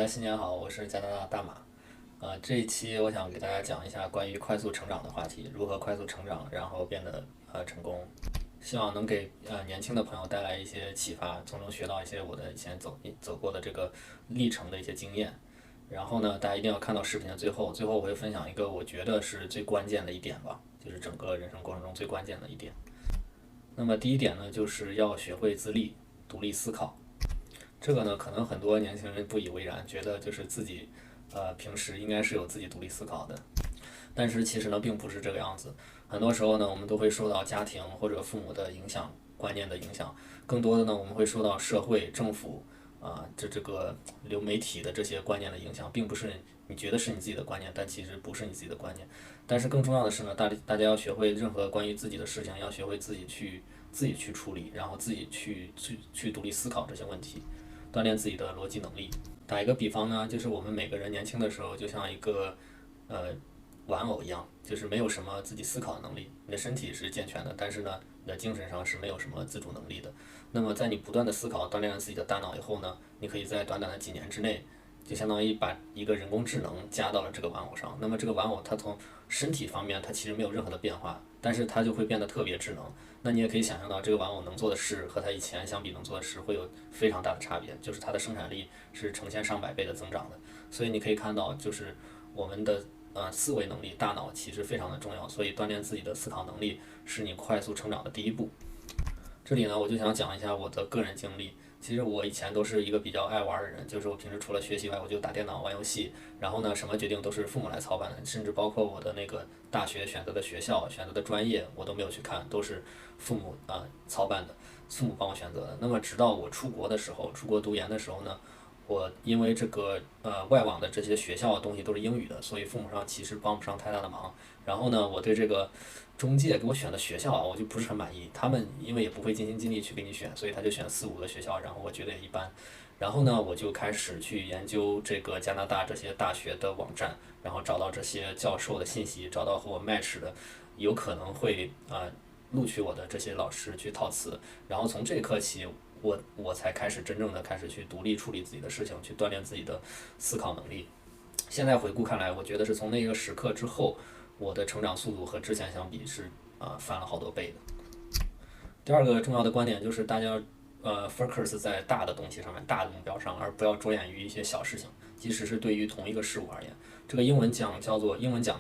新年好，我是加拿大大马。这一期我想给大家讲一下关于快速成长的话题，如何快速成长，然后变得成功。希望能给年轻的朋友带来一些启发，从中学到一些我的以前走过的这个历程的一些经验。然后呢，大家一定要看到视频的最后，最后我会分享一个我觉得是最关键的一点吧，就是整个人生过程中最关键的一点。那么第一点呢，就是要学会自立、独立思考。这个呢，可能很多年轻人不以为然，觉得就是自己，平时应该是有自己独立思考的，但是其实呢，并不是这个样子。很多时候呢，我们都会受到家庭或者父母的影响、观念的影响，更多的呢，我们会受到社会、政府这个流媒体的这些观念的影响，并不是你觉得是你自己的观念，但其实不是你自己的观念。但是更重要的是呢，大家要学会任何关于自己的事情，要学会自己去处理，然后自己去独立思考这些问题。锻炼自己的逻辑能力。打一个比方呢，就是我们每个人年轻的时候就像一个呃玩偶一样，就是没有什么自己思考的能力。你的身体是健全的，但是呢，你的精神上是没有什么自主能力的。那么在你不断的思考、锻炼了自己的大脑以后呢，你可以在短短的几年之内，就相当于把一个人工智能加到了这个玩偶上。那么这个玩偶它从身体方面它其实没有任何的变化，但是它就会变得特别智能。那你也可以想象到，这个玩偶能做的事和它以前相比能做的事会有非常大的差别，就是它的生产力是成千上百倍的增长的。所以你可以看到，就是我们的思维能力、大脑其实非常的重要，所以锻炼自己的思考能力是你快速成长的第一步。这里呢，我就想讲一下我的个人经历。其实我以前都是一个比较爱玩的人，就是我平时除了学习外，我就打电脑、玩游戏，然后呢，什么决定都是父母来操办的，甚至包括我的那个大学选择的学校、选择的专业，我都没有去看，都是父母操办的，父母帮我选择的。那么直到我出国的时候，出国读研的时候呢，我因为这个外网的这些学校的东西都是英语的，所以父母上其实帮不上太大的忙。然后呢，我对这个中介给我选的学校我就不是很满意。他们因为也不会尽心尽力去给你选，所以他就选4、5个学校，然后我觉得也一般。然后呢，我就开始去研究这个加拿大这些大学的网站，然后找到这些教授的信息，找到和我 match 的，有可能会录取我的这些老师去套词。然后从这一刻起，我才开始真正的开始去独立处理自己的事情，去锻炼自己的思考能力。现在回顾看来，我觉得是从那个时刻之后，我的成长速度和之前相比是翻了好多倍的。第二个重要的观点就是大家focus 在大的东西上面、大的目标上，而不要着眼于一些小事情，即使是对于同一个事物而言。这个英文讲的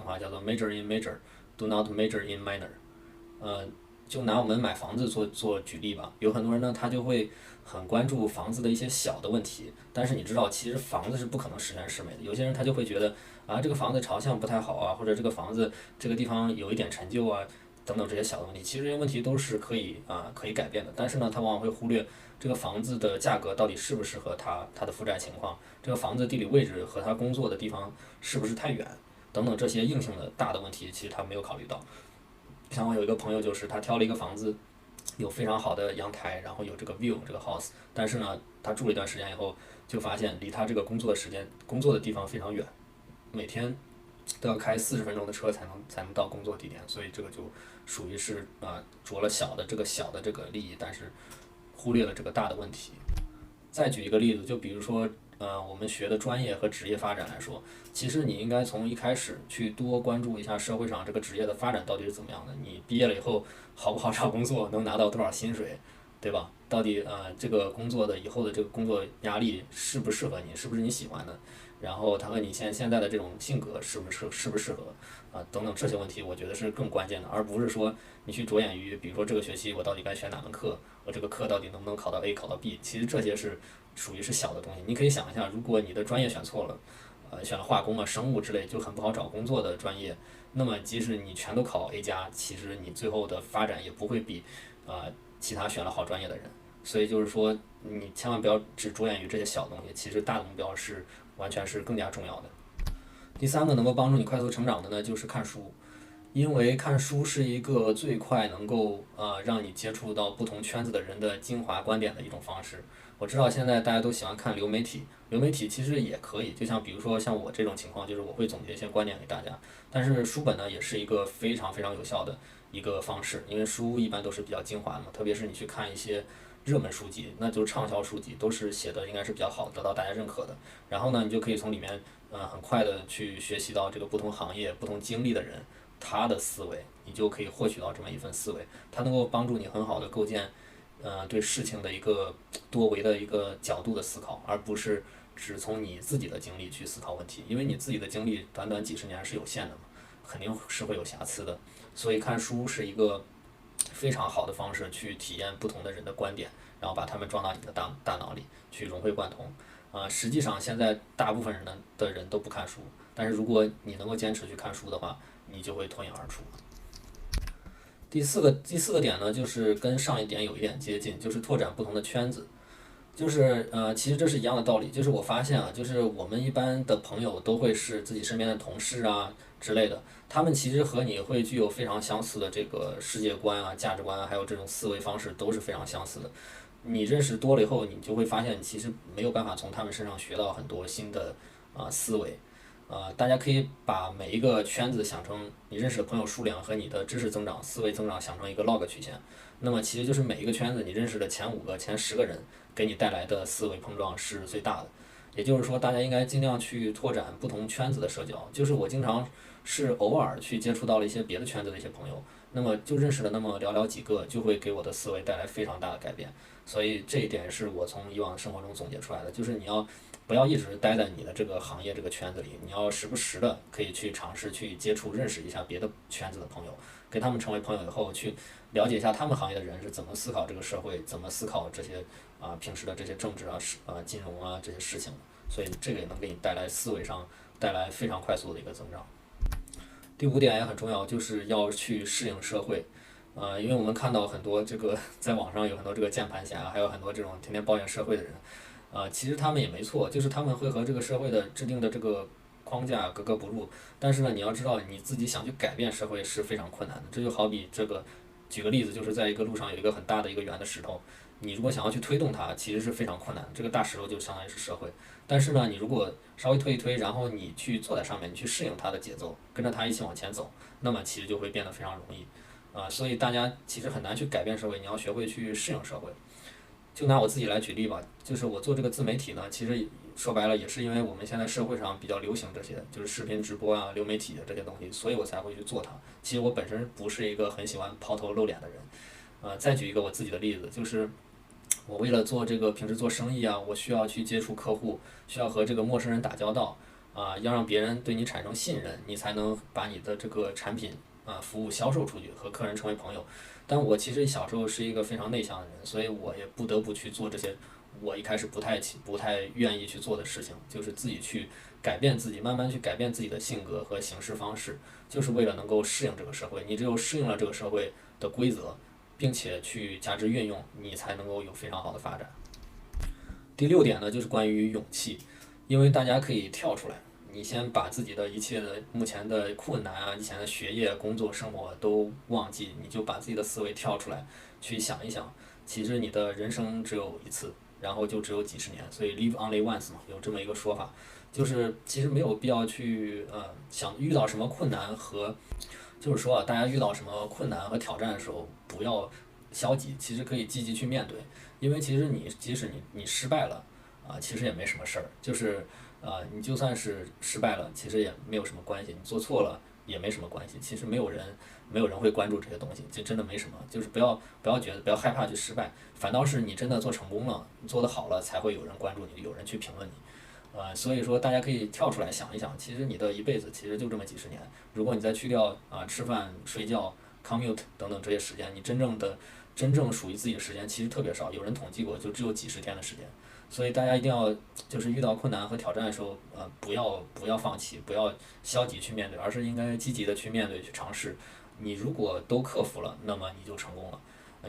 话叫做 major in major，do not major in minor。就拿我们买房子做举例吧，有很多人呢，他就会很关注房子的一些小的问题，但是你知道，其实房子是不可能十全十美的。有些人他就会觉得这个房子朝向不太好啊，或者这个房子这个地方有一点陈旧啊，等等这些小的问题，其实这些问题都是可以改变的。但是呢，他往往会忽略这个房子的价格到底适不适合他的负债情况，这个房子地理位置和他工作的地方是不是太远，等等这些硬性的大的问题，其实他没有考虑到。像我有一个朋友，就是他挑了一个房子，有非常好的阳台，然后有这个 view 这个 house，但是呢，他住了一段时间以后，就发现离他这个工作的地方非常远，每天都要开40分钟的车才能到工作地点，所以这个就属于是着了小的这个利益，但是忽略了这个大的问题。再举一个例子，就比如说，我们学的专业和职业发展来说，其实你应该从一开始去多关注一下社会上这个职业的发展到底是怎么样的。你毕业了以后好不好找工作，能拿到多少薪水，对吧？到底这个工作的以后的这个工作压力适不适合你，是不是你喜欢的？然后它和你现在的这种性格适不适合等等这些问题，我觉得是更关键的，而不是说你去着眼于，比如说这个学期我到底该选哪门课，我这个课到底能不能考到 A 考到 B，其实这些是属于是小的东西。你可以想一下，如果你的专业选错了，选了化工啊、生物之类就很不好找工作的专业，那么即使你全都考 A 加，其实你最后的发展也不会比其他选了好专业的人。所以就是说，你千万不要只着眼于这些小东西，其实大的目标是完全是更加重要的。第三个能够帮助你快速成长的呢，就是看书。因为看书是一个最快能够让你接触到不同圈子的人的精华观点的一种方式。我知道现在大家都喜欢看流媒体，流媒体其实也可以，就像比如说像我这种情况，就是我会总结一些观点给大家。但是书本呢，也是一个非常非常有效的一个方式，因为书一般都是比较精华的嘛，特别是你去看一些热门书籍，那就是畅销书籍，都是写的应该是比较好，得到大家认可的。然后呢，你就可以从里面很快的去学习到这个不同行业、不同经历的人他的思维，你就可以获取到这么一份思维，它能够帮助你很好的构建对事情的一个多维的一个角度的思考，而不是只从你自己的经历去思考问题，因为你自己的经历短短几十年是有限的嘛，肯定是会有瑕疵的。所以看书是一个非常好的方式去体验不同的人的观点，然后把他们装到你的大脑里去融会贯通。实际上现在大部分人都不看书，但是如果你能够坚持去看书的话，你就会脱颖而出。第四个点呢，就是跟上一点有一点接近，就是拓展不同的圈子。就是其实这是一样的道理。就是我发现啊，就是我们一般的朋友都会是自己身边的同事啊之类的，他们其实和你会具有非常相似的这个世界观啊、价值观啊，还有这种思维方式都是非常相似的。你认识多了以后，你就会发现，其实没有办法从他们身上学到很多新的思维。大家可以把每一个圈子想成你认识的朋友数量和你的知识增长、思维增长想成一个 log 曲线。那么其实就是每一个圈子你认识的前5个、前10个人给你带来的思维碰撞是最大的。也就是说，大家应该尽量去拓展不同圈子的社交。就是我经常是偶尔去接触到了一些别的圈子的一些朋友，那么就认识了那么寥寥几个，就会给我的思维带来非常大的改变。所以这一点是我从以往生活中总结出来的，就是你要不要一直待在你的这个行业这个圈子里，你要时不时的可以去尝试去接触、认识一下别的圈子的朋友，跟他们成为朋友以后，去了解一下他们行业的人是怎么思考这个社会，怎么思考这些平时的这些政治金融啊这些事情的。所以这个也能给你带来思维上带来非常快速的一个增长。第5点也很重要，就是要去适应社会。因为我们看到很多这个在网上有很多这个键盘侠，还有很多这种天天抱怨社会的人，其实他们也没错，就是他们会和这个社会的制定的这个框架格格不入。但是呢，你要知道你自己想去改变社会是非常困难的。这就好比这个，举个例子，就是在一个路上有一个很大的一个圆的石头，你如果想要去推动它，其实是非常困难的。这个大石头就相当于是社会，但是呢，你如果稍微推一推，然后你去坐在上面，你去适应它的节奏，跟着它一起往前走，那么其实就会变得非常容易。所以大家其实很难去改变社会，你要学会去适应社会。就拿我自己来举例吧，就是我做这个自媒体呢，其实说白了也是因为我们现在社会上比较流行这些，就是视频直播啊、流媒体这些东西，所以我才会去做它。其实我本身不是一个很喜欢抛头露脸的人。再举一个我自己的例子，就是我为了做这个平时做生意啊，我需要去接触客户，需要和这个陌生人打交道，要让别人对你产生信任，你才能把你的这个产品服务销售出去，和客人成为朋友。但我其实小时候是一个非常内向的人，所以我也不得不去做这些我一开始不太愿意去做的事情，就是自己去改变自己，慢慢去改变自己的性格和行事方式，就是为了能够适应这个社会。你只有适应了这个社会的规则，并且去加之运用，你才能够有非常好的发展。第6点呢，就是关于勇气，因为大家可以跳出来，你先把自己的一切的目前的困难啊、以前的学业、工作、生活都忘记，你就把自己的思维跳出来，去想一想，其实你的人生只有一次，然后就只有几十年，所以 live only once 嘛，有这么一个说法，就是其实没有必要去想遇到什么困难和，就是说大家遇到什么困难和挑战的时候，不要消极，其实可以积极去面对，因为其实即使你失败了，其实也没什么事儿，就是你就算是失败了，其实也没有什么关系，你做错了也没什么关系，其实没有人会关注这些东西，就真的没什么，就是不要害怕去失败，反倒是你真的做成功了，你做得好了，才会有人关注你，有人去评论你。所以说大家可以跳出来想一想，其实你的一辈子其实就这么几十年，如果你再去掉吃饭、睡觉、commute 等等这些时间，你真正属于自己的时间其实特别少，有人统计过就只有几十天的时间。所以大家一定要就是遇到困难和挑战的时候，不要放弃，不要消极去面对，而是应该积极的去面对，去尝试。你如果都克服了，那么你就成功了；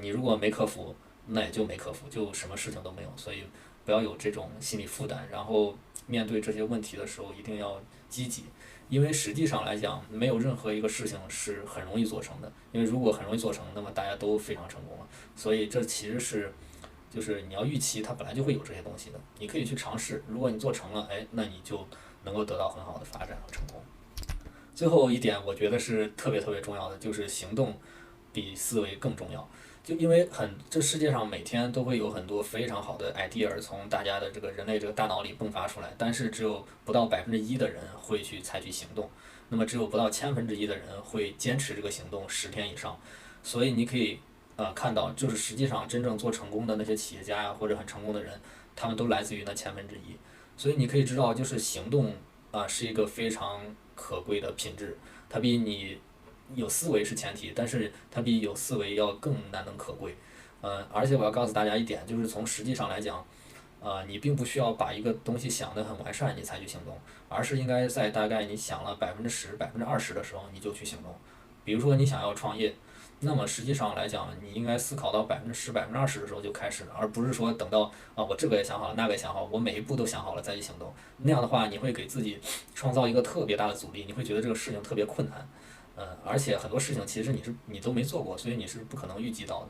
你如果没克服，那也就没克服，就什么事情都没有。所以不要有这种心理负担，然后面对这些问题的时候一定要积极，因为实际上来讲，没有任何一个事情是很容易做成的，因为如果很容易做成，那么大家都非常成功了。所以这其实是。就是你要预期它本来就会有这些东西的，你可以去尝试，如果你做成了，那你就能够得到很好的发展和成功。最后一点，我觉得是特别特别重要的，就是行动比思维更重要。就因为这世界上每天都会有很多非常好的 idea 从大家的这个人类这个大脑里迸发出来，但是只有不到1%的人会去采取行动，那么只有不到1/1000的人会坚持这个行动10天以上。所以你可以看到，就是实际上真正做成功的那些企业家呀，或者很成功的人，他们都来自于那1/1000。所以你可以知道，就是行动是一个非常可贵的品质，它比你有思维是前提，但是它比有思维要更难能可贵。而且我要告诉大家一点，就是从实际上来讲，你并不需要把一个东西想得很完善，你才去行动，而是应该在大概你想了10%、20%的时候，你就去行动。比如说你想要创业，那么实际上来讲，你应该思考到10%、20%的时候就开始了，而不是说等到我这个也想好了，那个也想好，我每一步都想好了再去行动。那样的话，你会给自己创造一个特别大的阻力，你会觉得这个事情特别困难。而且很多事情其实你都没做过，所以你是不可能预计到的。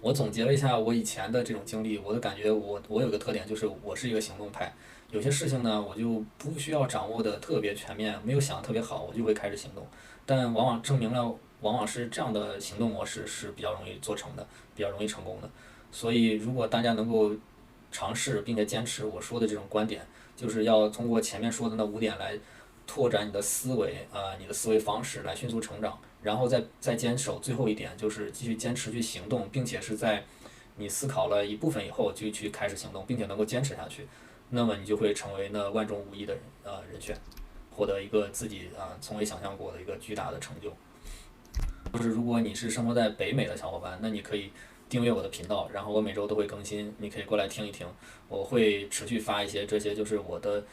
我总结了一下我以前的这种经历，我的感觉我有个特点，就是我是一个行动派。有些事情呢，我就不需要掌握的特别全面，没有想得特别好，我就会开始行动。但往往证明了，往往是这样的行动模式是比较容易做成的，比较容易成功的。所以如果大家能够尝试并且坚持我说的这种观点，就是要通过前面说的那5点来拓展你的思维你的思维方式来迅速成长。然后再坚守最后一点，就是继续坚持去行动，并且是在你思考了一部分以后就去开始行动，并且能够坚持下去，那么你就会成为那万中无一的人选，获得一个自己从未想象过的一个巨大的成就。就是如果你是生活在北美的小伙伴，那你可以订阅我的频道，然后我每周都会更新，你可以过来听一听。我会持续发一些这些就是我的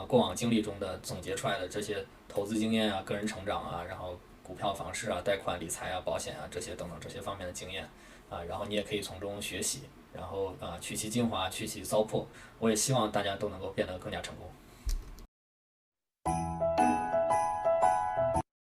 过往经历中的总结出来的这些投资经验个人成长然后股票、房市贷款、理财保险这些等等这些方面的经验然后你也可以从中学习，然后取其精华，去其糟粕。我也希望大家都能够变得更加成功。